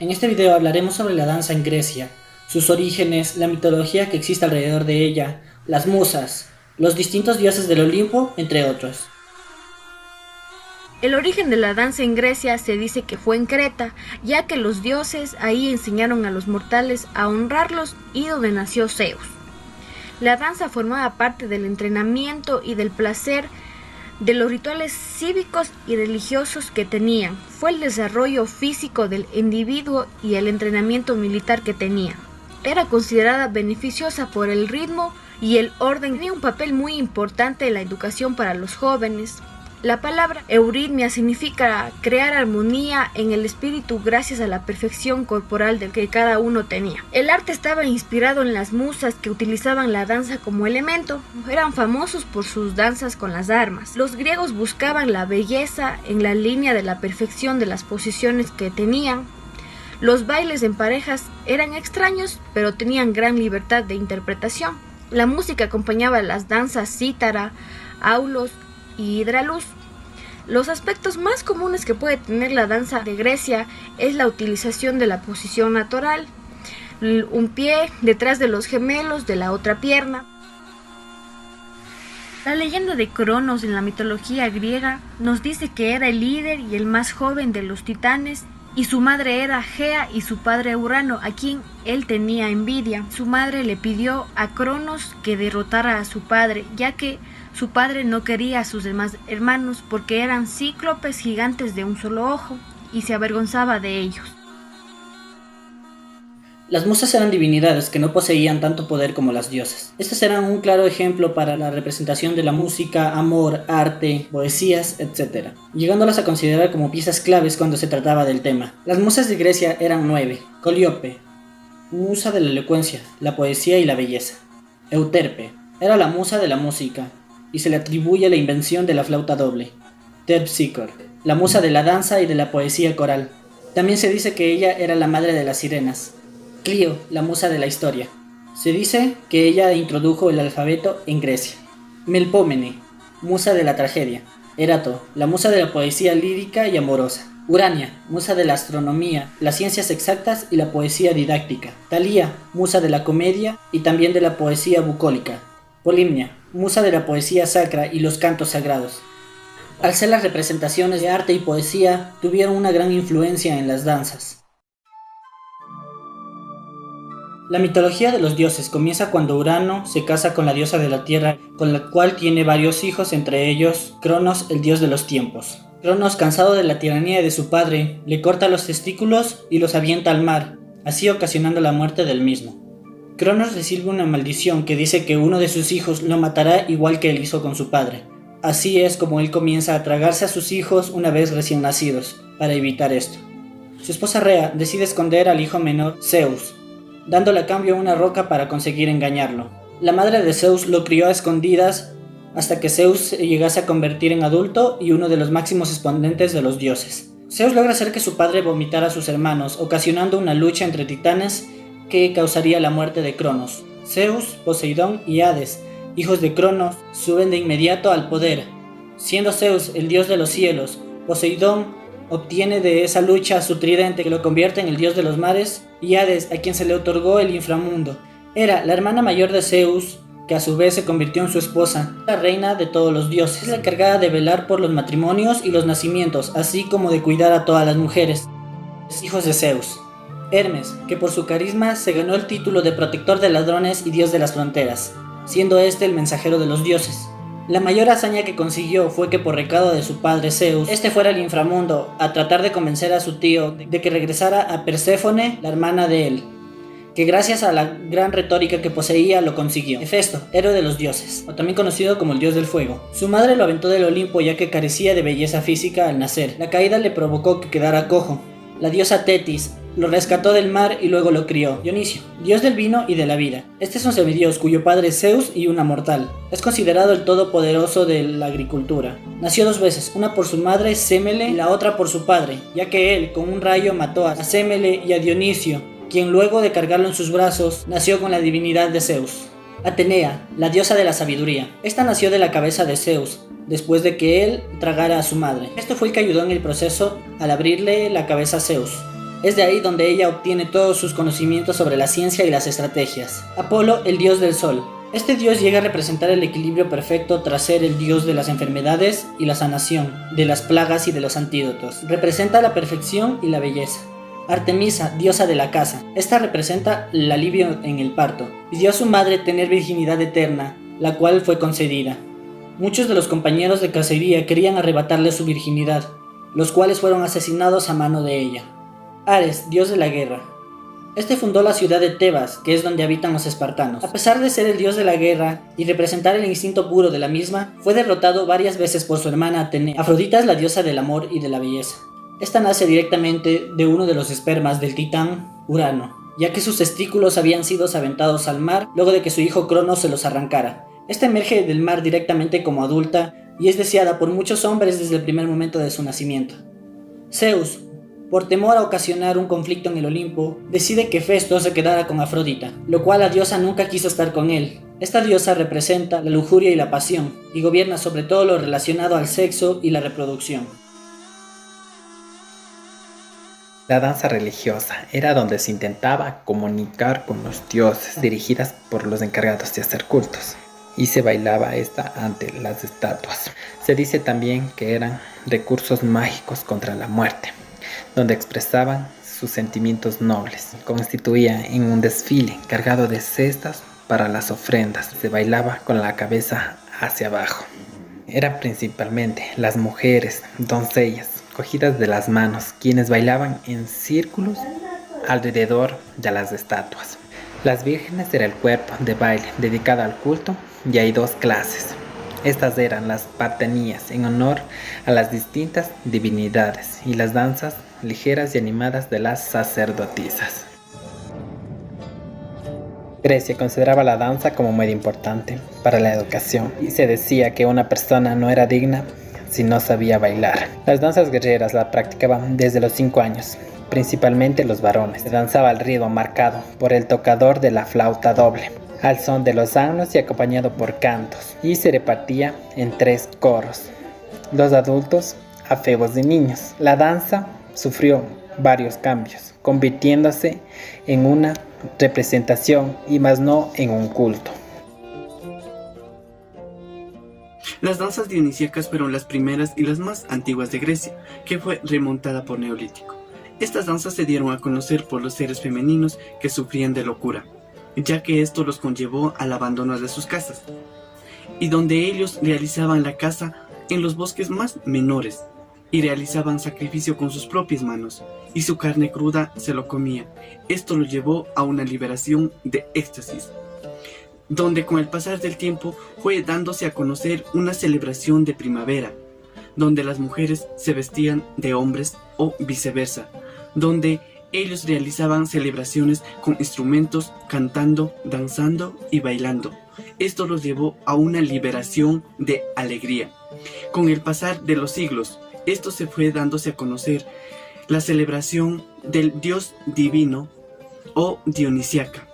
En este video hablaremos sobre la danza en Grecia, sus orígenes, la mitología que existe alrededor de ella, las musas, los distintos dioses del Olimpo, entre otros. El origen de la danza en Grecia se dice que fue en Creta, ya que los dioses ahí enseñaron a los mortales a honrarlos y donde nació Zeus. La danza formaba parte del entrenamiento y del placer de los rituales cívicos y religiosos que tenían. Fue el desarrollo físico del individuo y el entrenamiento militar que tenía. Era considerada beneficiosa por el ritmo y el orden. Tenía un papel muy importante en la educación para los jóvenes. La palabra euritmia significa crear armonía en el espíritu gracias a la perfección corporal del que cada uno tenía. El arte estaba inspirado en las musas que utilizaban la danza como elemento. Eran famosos por sus danzas con las armas. Los griegos buscaban la belleza en la línea de la perfección de las posiciones que tenían. Los bailes en parejas eran extraños, pero tenían gran libertad de interpretación. La música acompañaba las danzas cítara, aulos y hidraluz. Los aspectos más comunes que puede tener la danza de Grecia es la utilización de la posición natural, un pie detrás de los gemelos de la otra pierna. La leyenda de Cronos en la mitología griega nos dice que era el líder y el más joven de los titanes, y su madre era Gea y su padre Urano, a quien él tenía envidia. Su madre le pidió a Cronos que derrotara a su padre, ya que su padre no quería a sus demás hermanos porque eran cíclopes gigantes de un solo ojo y se avergonzaba de ellos. Las musas eran divinidades que no poseían tanto poder como las diosas. Estas eran un claro ejemplo para la representación de la música, amor, arte, poesías, etc., llegándolas a considerar como piezas claves cuando se trataba del tema. Las musas de Grecia eran 9. Coliope, musa de la elocuencia, la poesía y la belleza. Euterpe, era la musa de la música, y se le atribuye la invención de la flauta doble. Terpsícore, la musa de la danza y de la poesía coral. También se dice que ella era la madre de las sirenas. Clio, la musa de la historia. Se dice que ella introdujo el alfabeto en Grecia. Melpómene, musa de la tragedia. Erato, la musa de la poesía lírica y amorosa. Urania, musa de la astronomía, las ciencias exactas y la poesía didáctica. Talía, musa de la comedia y también de la poesía bucólica. Polimnia, musa de la poesía sacra y los cantos sagrados. Al ser las representaciones de arte y poesía, tuvieron una gran influencia en las danzas. La mitología de los dioses comienza cuando Urano se casa con la diosa de la tierra, con la cual tiene varios hijos, entre ellos Cronos, el dios de los tiempos. Cronos, cansado de la tiranía de su padre, le corta los testículos y los avienta al mar, así ocasionando la muerte del mismo. Cronos recibe una maldición que dice que uno de sus hijos lo matará igual que él hizo con su padre. Así es como él comienza a tragarse a sus hijos una vez recién nacidos, para evitar esto. Su esposa Rea decide esconder al hijo menor, Zeus, dándole a cambio una roca para conseguir engañarlo. La madre de Zeus lo crió a escondidas hasta que Zeus se llegase a convertir en adulto y uno de los máximos exponentes de los dioses. Zeus logra hacer que su padre vomitara a sus hermanos, ocasionando una lucha entre titanes que causaría la muerte de Cronos. Zeus, Poseidón y Hades, hijos de Cronos, suben de inmediato al poder. Siendo Zeus el dios de los cielos, Poseidón obtiene de esa lucha su tridente que lo convierte en el dios de los mares, y Hades, a quien se le otorgó el inframundo. Era la hermana mayor de Zeus, que a su vez se convirtió en su esposa, la reina de todos los dioses. Es la encargada de velar por los matrimonios y los nacimientos, así como de cuidar a todas las mujeres, hijos de Zeus. Hermes, que por su carisma se ganó el título de protector de ladrones y dios de las fronteras, siendo este el mensajero de los dioses. La mayor hazaña que consiguió fue que por recado de su padre Zeus, este fuera al inframundo a tratar de convencer a su tío de que regresara a Perséfone, la hermana de él, que gracias a la gran retórica que poseía lo consiguió. Hefesto, héroe de los dioses, o también conocido como el dios del fuego. Su madre lo aventó del Olimpo ya que carecía de belleza física al nacer. La caída le provocó que quedara cojo. La diosa Tetis lo rescató del mar y luego lo crió. Dionisio, dios del vino y de la vida. Este es un semidios cuyo padre es Zeus y una mortal. Es considerado el todopoderoso de la agricultura. Nació 2 veces, una por su madre Semele y la otra por su padre, ya que él con un rayo mató a Semele y a Dionisio, quien luego de cargarlo en sus brazos, nació con la divinidad de Zeus. Atenea, la diosa de la sabiduría. Esta nació de la cabeza de Zeus, después de que él tragara a su madre. Esto fue el que ayudó en el proceso al abrirle la cabeza a Zeus. Es de ahí donde ella obtiene todos sus conocimientos sobre la ciencia y las estrategias. Apolo, el dios del sol. Este dios llega a representar el equilibrio perfecto tras ser el dios de las enfermedades y la sanación, de las plagas y de los antídotos. Representa la perfección y la belleza. Artemisa, diosa de la casa. Esta representa el alivio en el parto. Pidió a su madre tener virginidad eterna, la cual fue concedida. Muchos de los compañeros de cacería querían arrebatarle su virginidad, los cuales fueron asesinados a mano de ella. Ares, dios de la guerra. Este fundó la ciudad de Tebas, que es donde habitan los espartanos. A pesar de ser el dios de la guerra y representar el instinto puro de la misma, fue derrotado varias veces por su hermana Atenea. Afrodita es la diosa del amor y de la belleza. Esta nace directamente de uno de los espermas del titán Urano, ya que sus testículos habían sido aventados al mar luego de que su hijo Cronos se los arrancara. Esta emerge del mar directamente como adulta y es deseada por muchos hombres desde el primer momento de su nacimiento. Zeus, por temor a ocasionar un conflicto en el Olimpo, decide que Festo se quedara con Afrodita, lo cual la diosa nunca quiso estar con él. Esta diosa representa la lujuria y la pasión, y gobierna sobre todo lo relacionado al sexo y la reproducción. La danza religiosa era donde se intentaba comunicar con los dioses, dirigidas por los encargados de hacer cultos, y se bailaba esta ante las estatuas. Se dice también que eran recursos mágicos contra la muerte, donde expresaban sus sentimientos nobles. Constituía en un desfile cargado de cestas para las ofrendas. Se bailaba con la cabeza hacia abajo. Eran principalmente las mujeres, doncellas, cogidas de las manos, quienes bailaban en círculos alrededor de las estatuas. Las vírgenes era el cuerpo de baile dedicado al culto y hay dos clases. Estas eran las partenías en honor a las distintas divinidades y las danzas ligeras y animadas de las sacerdotisas. Grecia consideraba la danza como muy importante para la educación y se decía que una persona no era digna si no sabía bailar. Las danzas guerreras las practicaban desde los 5 años, principalmente los varones. Se danzaba al ritmo marcado por el tocador de la flauta doble, al son de los asnos y acompañado por cantos, y se repartía en 3 coros, los adultos a febos de niños. La danza sufrió varios cambios, convirtiéndose en una representación y más no en un culto. Las danzas dionisíacas fueron las primeras y las más antiguas de Grecia, que fue remontada por Neolítico. Estas danzas se dieron a conocer por los seres femeninos que sufrían de locura, ya que esto los conllevó al abandono de sus casas, y donde ellos realizaban la caza en los bosques más menores, y realizaban sacrificio con sus propias manos, y su carne cruda se lo comía. Esto lo llevó a una liberación de éxtasis, donde con el pasar del tiempo fue dándose a conocer una celebración de primavera, donde las mujeres se vestían de hombres o viceversa, donde ellos realizaban celebraciones con instrumentos, cantando, danzando y bailando. Esto los llevó a una liberación de alegría. Con el pasar de los siglos, esto se fue dándose a conocer la celebración del dios divino o dionisíaca,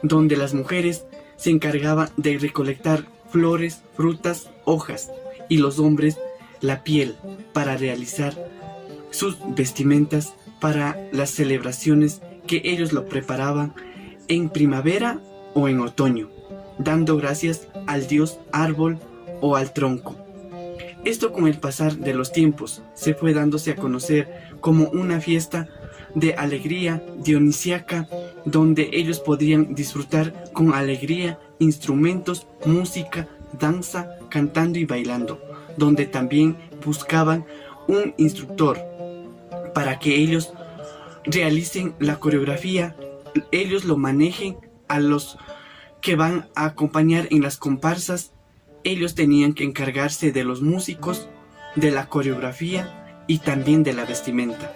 donde las mujeres se encargaban de recolectar flores, frutas, hojas, y los hombres la piel para realizar sus vestimentas para las celebraciones que ellos lo preparaban en primavera o en otoño, dando gracias al dios árbol o al tronco. Esto con el pasar de los tiempos se fue dándose a conocer como una fiesta de alegría dionisíaca, donde ellos podían disfrutar con alegría instrumentos, música, danza, cantando y bailando, donde también buscaban un instructor para que ellos realicen la coreografía, ellos lo manejen. A los que van a acompañar en las comparsas, ellos tenían que encargarse de los músicos, de la coreografía y también de la vestimenta.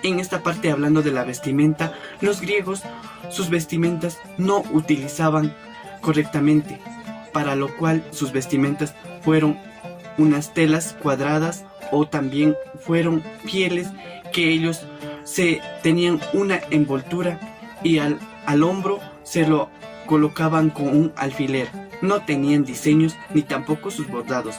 En esta parte, hablando de la vestimenta, los griegos sus vestimentas no utilizaban correctamente, para lo cual sus vestimentas fueron unas telas cuadradas o también fueron pieles que ellos se tenían una envoltura y al hombro se lo colocaban con un alfiler. No tenían diseños ni tampoco sus bordados,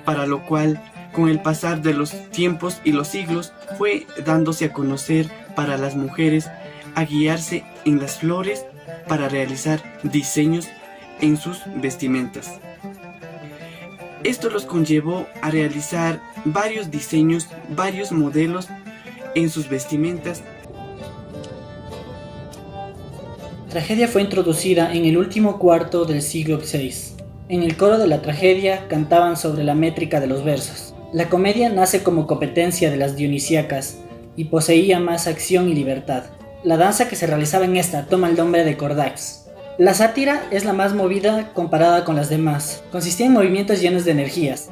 para lo cual con el pasar de los tiempos y los siglos, fue dándose a conocer para las mujeres a guiarse en las flores para realizar diseños en sus vestimentas. Esto los conllevó a realizar varios diseños, varios modelos en sus vestimentas. La tragedia fue introducida en el último cuarto del siglo VI. En el coro de la tragedia cantaban sobre la métrica de los versos. La comedia nace como competencia de las dionisíacas y poseía más acción y libertad. La danza que se realizaba en esta toma el nombre de cordax. La sátira es la más movida comparada con las demás. Consistía en movimientos llenos de energías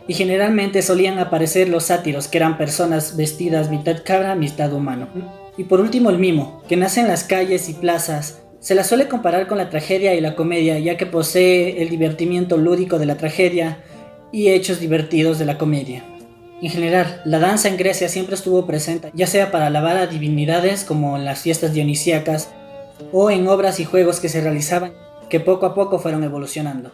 y generalmente solían aparecer los sátiros, que eran personas vestidas mitad cabra, mitad humano. Y por último el mimo, que nace en las calles y plazas. Se la suele comparar con la tragedia y la comedia, ya que posee el divertimiento lúdico de la tragedia y hechos divertidos de la comedia. En general, la danza en Grecia siempre estuvo presente, ya sea para alabar a divinidades como en las fiestas dionisíacas o en obras y juegos que se realizaban, que poco a poco fueron evolucionando.